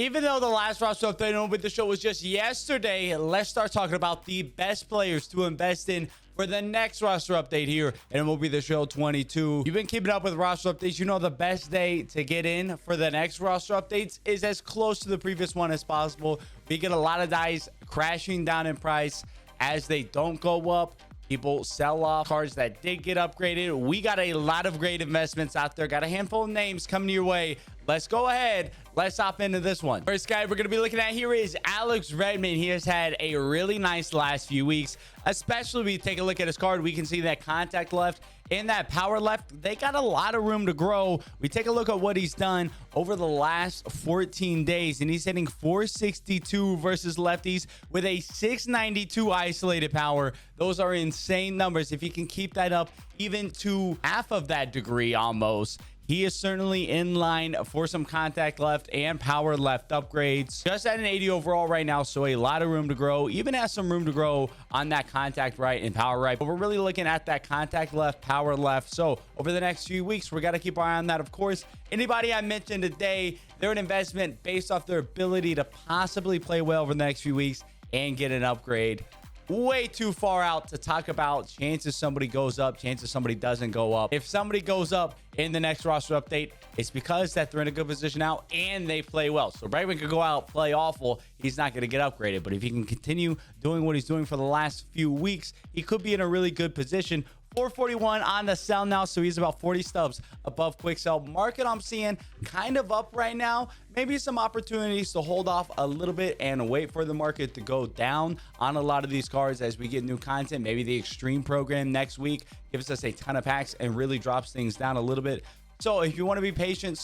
Even though the last roster update on MLB The Show was just yesterday, let's start talking about the best players to invest in for the next roster update here in MLB The Show 22. You've been keeping up with roster updates. You know the best day to get in for the next roster updates is as close to the previous one as possible. We get a lot of guys crashing down in price as they don't go up. People sell off cards that did get upgraded. We got a lot of great investments out there. Got a handful of names coming your way. Let's go ahead. Let's hop into this one. First guy we're going to be looking at here is Alex Bregman. He has had a really nice last few weeks, especially when you take a look at his card. We can see that contact left and that power left. They got a lot of room to grow. We take a look at what he's done over the last 14 days, and he's hitting 462 versus lefties with a 692 isolated power. Those are insane numbers. If you can keep that up even to half of that degree almost, he is certainly in line for some contact left and power left upgrades. Just at an 80 overall right now, so a lot of room to grow. Even has some room to grow on that contact right and power right. But we're really looking at that contact left, power left. So over the next few weeks, we got to keep our eye on that. Of course, anybody I mentioned today, they're an investment based off their ability to possibly play well over the next few weeks and get an upgrade. Way too far out to talk about chances somebody goes up, chances somebody doesn't go up. If somebody goes up in the next roster update, it's because that they're in a good position now and they play well. So Bregman could go out, play awful. He's not going to get upgraded. But if he can continue doing what he's doing for the last few weeks, he could be in a really good position. 441 on the sell now, so he's about 40 stubs above quick sell. Market I'm seeing kind of up right now. Maybe some opportunities to hold off a little bit and wait for the market to go down on a lot of these cards as we get new content. Maybe the extreme program next week gives us a ton of packs and really drops things down a little bit. So if you want to be patient,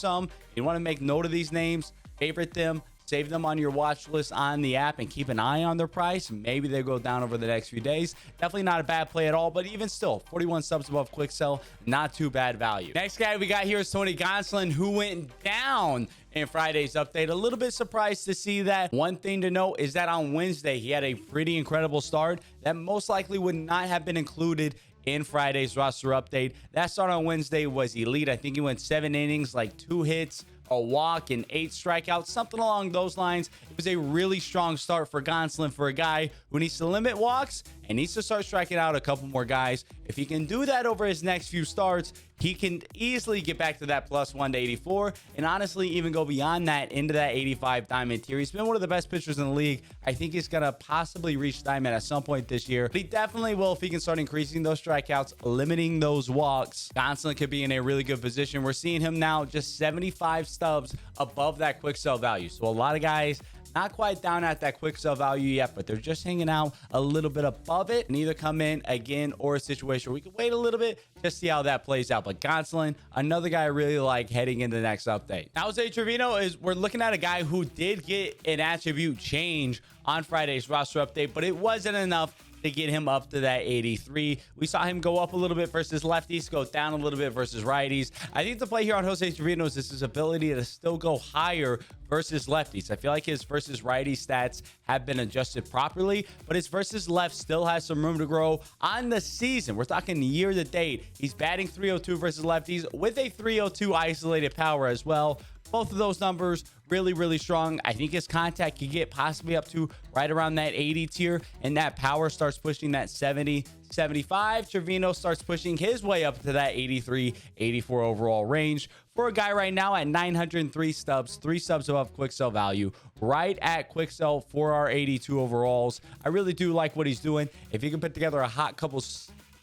you want to make note of these names, favorite them, save them on your watch list on the app, and keep an eye on their price. Maybe they go down over the next few days. Definitely not a bad play at all, but even still, 41 subs above quick sell, not too bad value. Next guy we got here is Tony Gonzales, who went down in Friday's update. A little bit surprised to see that. One thing to note is that on Wednesday, he had a pretty incredible start that most likely would not have been included in Friday's roster update. That start on Wednesday was elite. I think he went 7 innings, like 2 hits, a walk, and 8 strikeouts, something along those lines. It was a really strong start for Gonzales, for a guy who needs to limit walks and needs to start striking out a couple more guys. If he can do that over his next few starts, he can easily get back to that +1 to 84, and honestly even go beyond that into that 85 diamond tier. He's been one of the best pitchers in the league. I think he's gonna possibly reach diamond at some point this year, but he definitely will if he can start increasing those strikeouts, limiting those walks. Gonzales could be in a really good position. We're seeing him now just 75 stubs above that quick sell value. So a lot of guys not quite down at that quick sell value yet, but they're just hanging out a little bit above it and either come in again or a situation where we can wait a little bit, just see how that plays out. But Gonzales, another guy I really like heading into the next update. Now, Trevino we're looking at a guy who did get an attribute change on Friday's roster update, but it wasn't enough to get him up to that 83. We saw him go up a little bit versus lefties, go down a little bit versus righties. I think the play here on Trevino is his ability to still go higher versus lefties. I feel like his versus righty stats have been adjusted properly, but his versus left still has some room to grow on the season. We're talking year to date. He's batting 302 versus lefties with a 302 isolated power as well. Both of those numbers really, really strong. I think his contact could get possibly up to right around that 80 tier, and that power starts pushing that 70, 75. Trevino starts pushing his way up to that 83, 84 overall range. For a guy right now at 903 stubs, 3 subs above quick sell value, right at quick sell for our 82 overalls. I really do like what he's doing. If he can put together a hot couple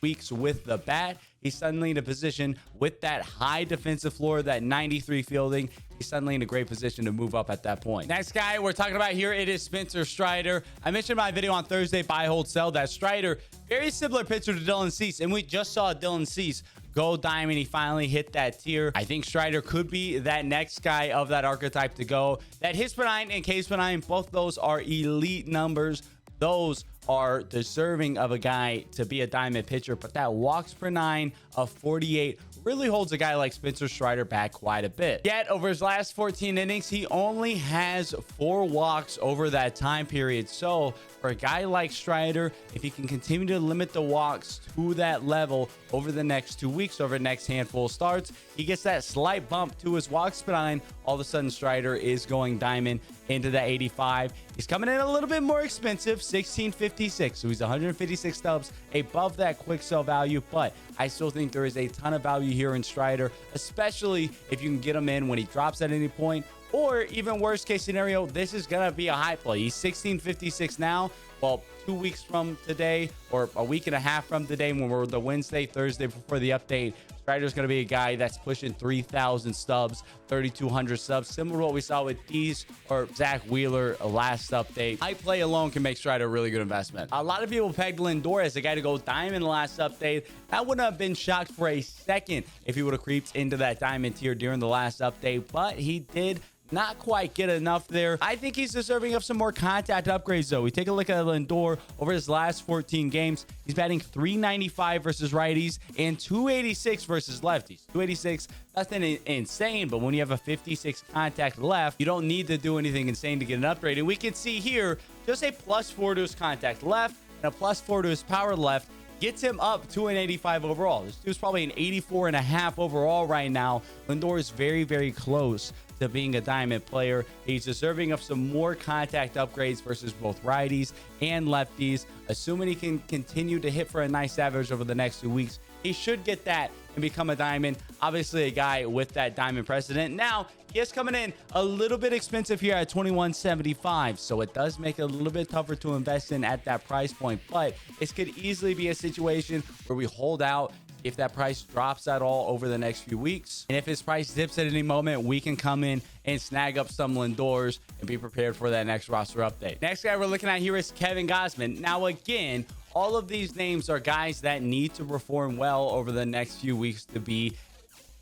weeks with the bat, he's suddenly in a position with that high defensive floor, that 93 fielding. He's suddenly in a great position to move up at that point. Next guy we're talking about here, it is Spencer Strider. I mentioned in my video on Thursday, buy, hold, sell, that Strider, very similar pitcher to Dylan Cease, and we just saw Dylan Cease go diamond. He finally hit that tier. I think Strider could be that next guy of that archetype to go. That hits per 9 and Ks per 9, both those are elite numbers. Those are deserving of a guy to be a diamond pitcher, but that walks per 9 of 48 really holds a guy like Spencer Strider back quite a bit. Yet over his last 14 innings, he only has 4 walks over that time period. So for a guy like Strider, if he can continue to limit the walks to that level over the next 2 weeks, over the next handful of starts, he gets that slight bump to his walk spine. All of a sudden, Strider is going diamond into that 85. He's coming in a little bit more expensive, 1656. So he's 156 stubs above that quick sell value, but I still think there is a ton of value here in Strider, especially if you can get him in when he drops at any point. Or even worst case scenario, this is going to be a high play. He's 1656 now. Well, 2 weeks from today, or a week and a half from today, when we're the Thursday before the update, Strider's going to be a guy that's pushing 3,000 stubs, 3,200 stubs, similar to what we saw with Dees or Zach Wheeler last update. High play alone can make Strider a really good investment. A lot of people pegged Lindor as a guy to go diamond last update. I wouldn't have been shocked for a second if he would have creeped into that diamond tier during the last update, but he did not quite get enough there. I think he's deserving of some more contact upgrades, though. We take a look at Lindor over his last 14 games. He's batting .395 versus righties and .286 versus lefties. .286, nothing insane, but when you have a 56 contact left, you don't need to do anything insane to get an upgrade. And we can see here just a +4 to his contact left and a +4 to his power left gets him up to an 85 overall. This dude's probably an 84.5 overall right now. Lindor is very, very close to being a diamond player. He's deserving of some more contact upgrades versus both righties and lefties. Assuming he can continue to hit for a nice average over the next 2 weeks, he should get that and become a diamond. Obviously a guy with that diamond precedent. Now he is coming in a little bit expensive here at 2175, so it does make it a little bit tougher to invest in at that price point, but it could easily be a situation where we hold out if that price drops at all over the next few weeks. And if his price dips at any moment, we can come in and snag up some Lindors and be prepared for that next roster update. Next guy we're looking at here is Kevin Gausman. Now again, all of these names are guys that need to perform well over the next few weeks to be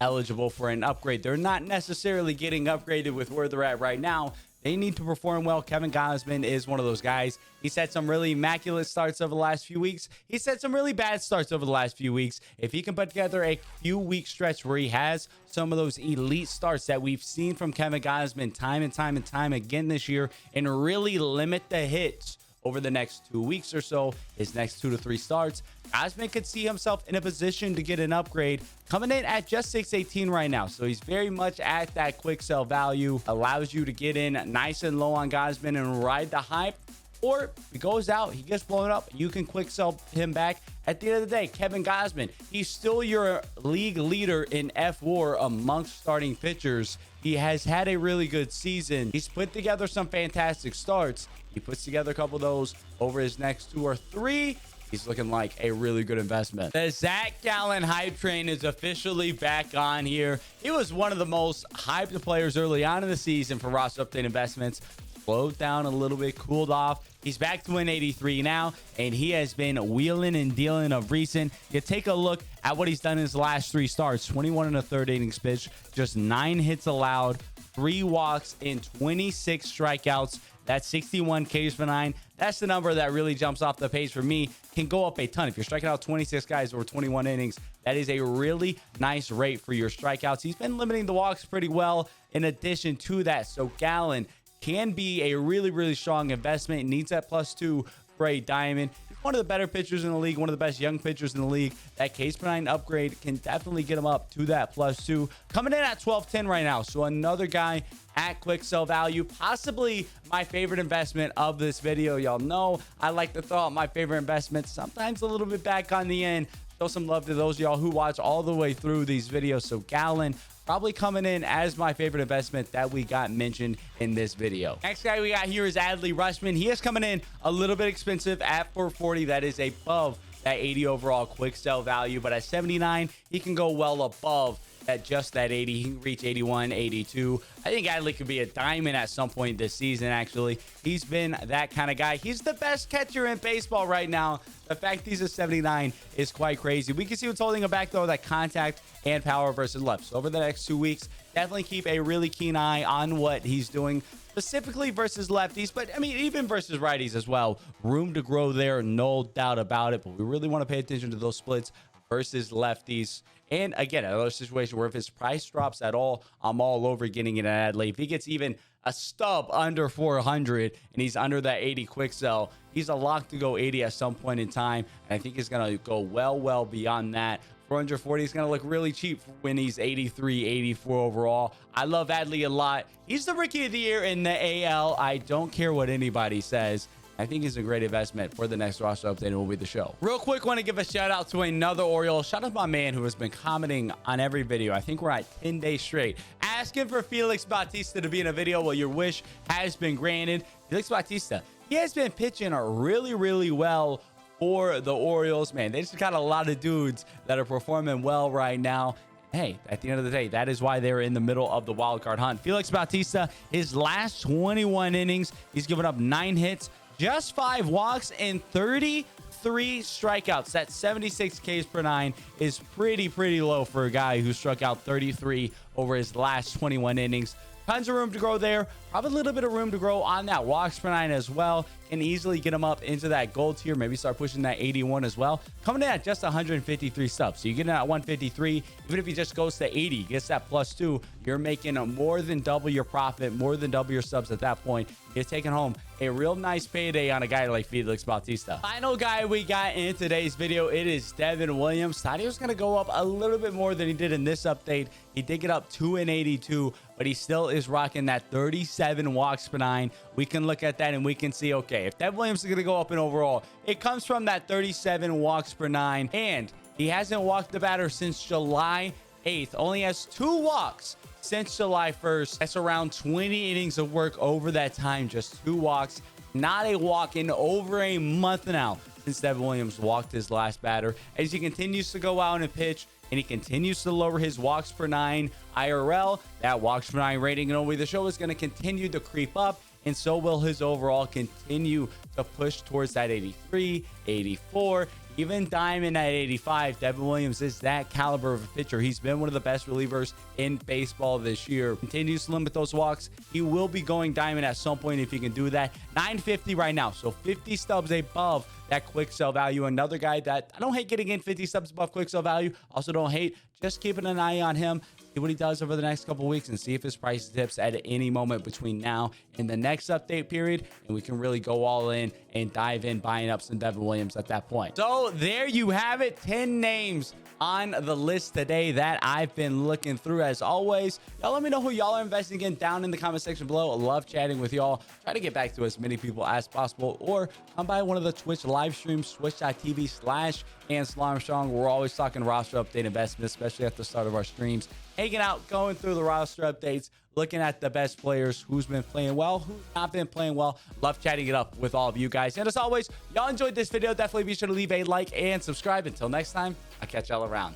eligible for an upgrade. They're not necessarily getting upgraded with where they're at right now. They need to perform well. Kevin Gausman is one of those guys. He's had some really immaculate starts over the last few weeks. He's had some really bad starts over the last few weeks. If he can put together a few week stretch where he has some of those elite starts that we've seen from Kevin Gausman time and time again this year, and really limit the hits over the next 2 weeks or so, his next 2 to 3 starts, Gausman could see himself in a position to get an upgrade, coming in at just 618 right now. So he's very much at that quick sell value, allows you to get in nice and low on Gausman and ride the hype. Or if he goes out, he gets blown up, you can quick sell him back. At the end of the day, Kevin Gausman, he's still your league leader in F-WAR amongst starting pitchers. He has had a really good season. He's put together some fantastic starts. He puts together a couple of those over his next 2 or 3. He's looking like a really good investment. The Zack Gallen hype train is officially back on here. He was one of the most hyped players early on in the season for roster update investments. Slowed down a little bit, cooled off. He's back to an 83 now, and he has been wheeling and dealing of recent. You take a look at what he's done in his last 3 starts. 21 1/3 innings pitched, just 9 hits allowed, 3 walks, and 26 strikeouts. That's 61 Ks per 9. That's the number that really jumps off the page for me. Can go up a ton. If you're striking out 26 guys over 21 innings, that is a really nice rate for your strikeouts. He's been limiting the walks pretty well in addition to that. So Gallen can be a really, really strong investment. It needs that +2 for a diamond. He's one of the better pitchers in the league, one of the best young pitchers in the league. That Ks per 9 upgrade can definitely get him up to that +2. Coming in at 1210 right now. So another guy at quick sell value, possibly my favorite investment of this video. Y'all know I like to throw out my favorite investments, sometimes a little bit back on the end. Show some love to those of y'all who watch all the way through these videos. So Gallen probably coming in as my favorite investment that we got mentioned in this video. Next guy we got here is Adley Rutschman. He is coming in a little bit expensive at 440. That is above that 80 overall quick sell value, but at 79 he can go well above at just that 80. He can reach 81, 82. I think Adley could be a diamond at some point this season. Actually, he's been that kind of guy. He's the best catcher in baseball right now. The fact he's a 79 is quite crazy. We can see what's holding him back though, that contact and power versus left. So over the next 2 weeks, definitely keep a really keen eye on what he's doing, specifically versus lefties, but I mean even versus righties as well. Room to grow there, no doubt about it, but we really want to pay attention to those splits versus lefties. And again, another situation where if his price drops at all, I'm all over getting it at late. If he gets even a stub under 400 and he's under that 80 quick sell, he's a lock to go 80 at some point in time. And I think he's going to go well beyond that. 440 is going to look really cheap when he's 83, 84 overall. I love Adley a lot. He's the rookie of the year in the AL. I don't care what anybody says. I think he's a great investment for the next roster update and will be the show. Real quick, want to give a shout out to another Oriole. Shout out to my man who has been commenting on every video. I think we're at 10 days straight, asking for Felix Bautista to be in a video. Well, your wish has been granted. Felix Bautista, he has been pitching really well for the Orioles. Man, they just got a lot of dudes that are performing well right now. Hey, at the end of the day, that is why they're in the middle of the wild card hunt. Felix Bautista, his last 21 innings, he's given up 9 hits, just 5 walks, and 33 strikeouts. That 76 Ks per 9 is pretty low for a guy who struck out 33 over his last 21 innings. Tons of room to grow there. Probably a little bit of room to grow on that walks per 9 as well. Can easily get him up into that gold tier. Maybe start pushing that 81 as well. Coming in at just 153 subs. So you get in at 153. Even if he just goes to 80, gets that +2, you're making more than double your profit, more than double your subs at that point. You're taking home a real nice payday on a guy like Felix Bautista. Final guy we got in today's video, it is Devin Williams. Thought he was going to go up a little bit more than he did in this update. He did get up 282, but he still is rocking that 37 walks per 9. We can look at that and we can see, okay, if Devin Williams is going to go up in overall, it comes from that 37 walks per 9, and he hasn't walked the batter since July 8th. Only has 2 walks since July 1st. That's around 20 innings of work over that time. Just 2 walks, not a walk in over a month now since Devin Williams walked his last batter. As he continues to go out and pitch, and he continues to lower his walks per 9 IRL, that walks per 9 rating and only the show is going to continue to creep up, and so will his overall continue to push towards that 83, 84, even Diamond at 85. Devin Williams is that caliber of a pitcher. He's been one of the best relievers in baseball this year. Continues to limit those walks. He will be going Diamond at some point if he can do that. 950 right now, so 50 stubs above that quick sell value. Another guy that I don't hate getting in 50 stubs above quick sell value. Also don't hate just keeping an eye on him. See what he does over the next couple weeks and see if his price dips at any moment between now and the next update period, and we can really go all in and dive in buying up some Devin Williams at that point. So there you have it, 10 names on the list today that I've been looking through. As always, y'all let me know who y'all are investing in down in the comment section below. I love chatting with y'all. Try to get back to as many people as possible, or come by one of the Twitch live streams, twitch.tv/Ance Armstrong. We're always talking roster update investments, especially at the start of our streams. Hanging out, going through the roster updates, looking at the best players, who's been playing well, who's not been playing well. Love chatting it up with all of you guys. And as always, y'all enjoyed this video, definitely be sure to leave a like and subscribe. Until next time, I'll catch y'all around.